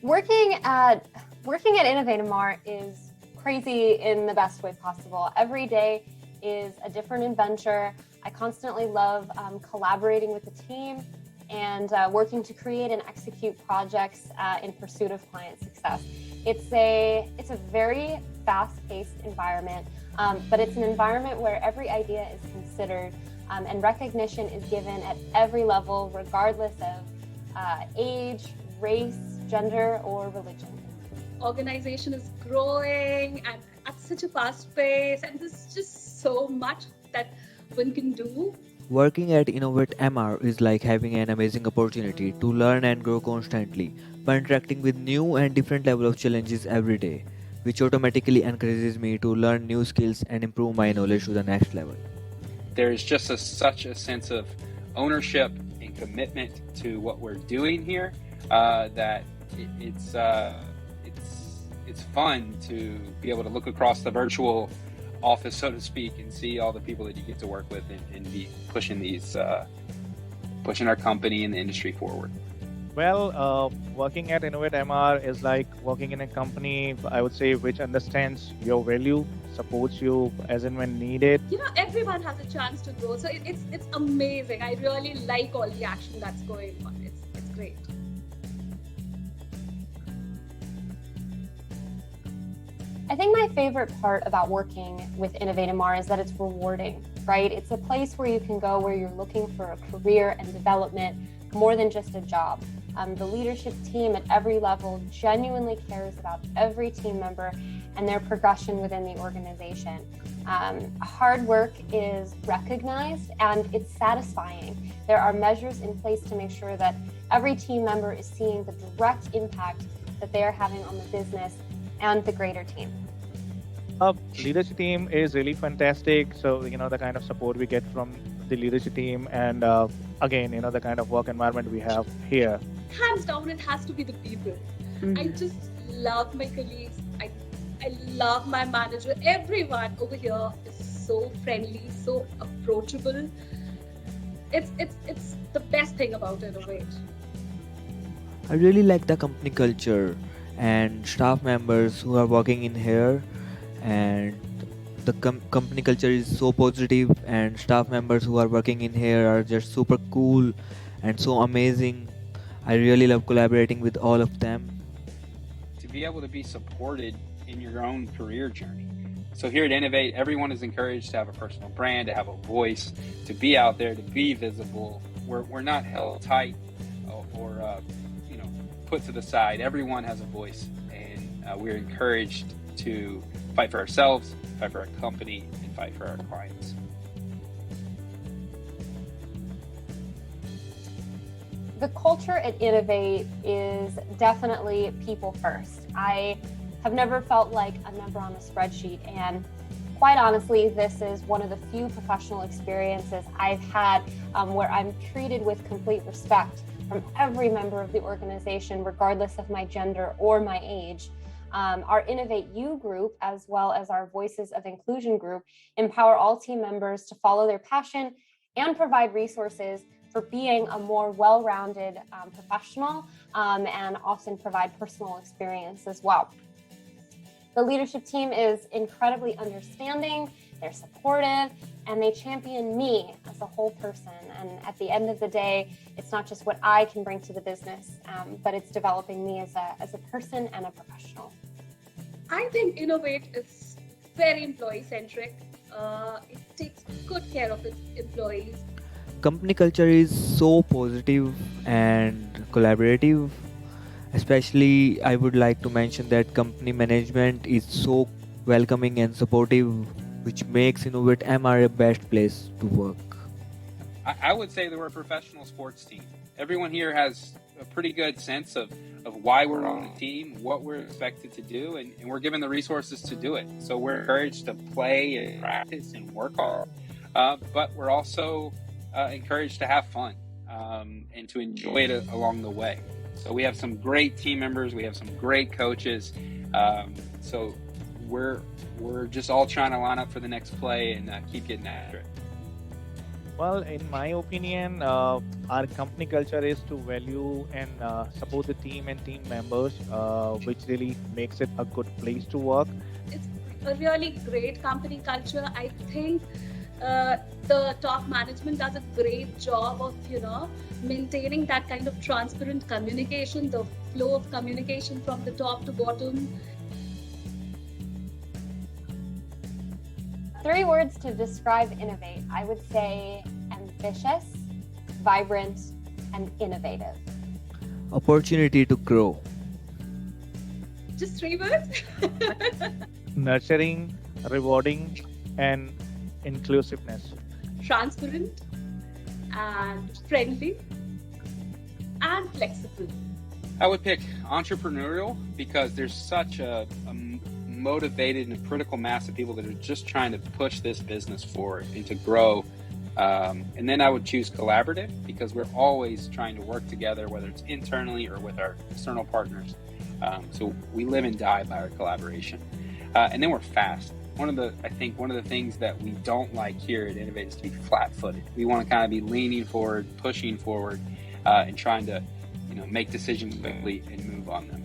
Working at InnovateMR is crazy in the best way possible. Every day is a different adventure. I constantly love collaborating with the team and working to create and execute projects in pursuit of client success. It's a very fast-paced environment, but it's an environment where every idea is considered and recognition is given at every level, regardless of age, race, gender, or religion. Organization is growing and at such a fast pace, and there's just so much that one can do. Working at InnovateMR is like having an amazing opportunity to learn and grow constantly by interacting with new and different level of challenges every day, which automatically encourages me to learn new skills and improve my knowledge to the next level. There's just such a sense of ownership and commitment to what we're doing here that it's fun to be able to look across the virtual office, so to speak, and see all the people that you get to work with and be pushing our company and the industry forward. Well, working at InnovateMR is like working in a company, I would say, which understands your value, supports you as and when needed. Everyone has a chance to grow. So it's amazing. I really like all the action that's going on. It's great. I think my favorite part about working with InnovateMR is that it's rewarding, right? It's a place where you can go where you're looking for a career and development more than just a job. The leadership team at every level genuinely cares about every team member and their progression within the organization. Hard work is recognized and it's satisfying. There are measures in place to make sure that every team member is seeing the direct impact that they are having on the business and the greater team. Leadership team is really fantastic. So, the kind of support we get from the leadership team and again, the kind of work environment we have here. Hands down, it has to be the people. I just love my colleagues. I love my manager. Everyone over here is so friendly, so approachable. It's the best thing about Innovate. I really like the company culture and staff members who are working in here, and the company culture is so positive, and staff members who are working in here are just super cool and so amazing. I really love collaborating with all of them. To be able to be supported in your own career journey. So here at Innovate, everyone is encouraged to have a personal brand, to have a voice, to be out there, to be visible. We're not held tight or put to the side. Everyone has a voice, and we're encouraged to fight for ourselves, fight for our company, and fight for our clients. The culture at Innovate is definitely people first. I have never felt like a number on a spreadsheet, and quite honestly, this is one of the few professional experiences I've had where I'm treated with complete respect from every member of the organization, regardless of my gender or my age. Our Innovate U group, as well as our Voices of Inclusion group, empower all team members to follow their passion and provide resources for being a more well-rounded professional and often provide personal experience as well. The leadership team is incredibly understanding, they're supportive, and they champion me as a whole person. And at the end of the day, it's not just what I can bring to the business, but it's developing me as a person and a professional. I think Innovate is very employee-centric. It takes good care of its employees. Company culture is so positive and collaborative. Especially, I would like to mention that company management is so welcoming and supportive, which makes InnovateMR a best place to work. I would say that we're a professional sports team. Everyone here has a pretty good sense of why we're on the team, what we're expected to do, and we're given the resources to do it. So we're encouraged to play and practice and work hard, but we're also encouraged to have fun and to enjoy it along the way. So we have some great team members, we have some great coaches. So we're just all trying to line up for the next play and keep getting after it. Well, in my opinion, our company culture is to value and support the team and team members, which really makes it a good place to work. It's a really great company culture. I think the top management does a great job of maintaining that kind of transparent communication, the flow of communication from the top to bottom. 3 words to describe Innovate. I would say ambitious, vibrant, and innovative. Opportunity to grow. Just 3 words. Nurturing, rewarding, and inclusiveness. Transparent and friendly and flexible. I would pick entrepreneurial because there's such a motivated and critical mass of people that are just trying to push this business forward and to grow. And then I would choose collaborative because we're always trying to work together, whether it's internally or with our external partners. So we live and die by our collaboration. And then we're fast. One of the things that we don't like here at Innovate is to be flat-footed. We want to kind of be leaning forward, pushing forward, and trying to make decisions quickly and move on them.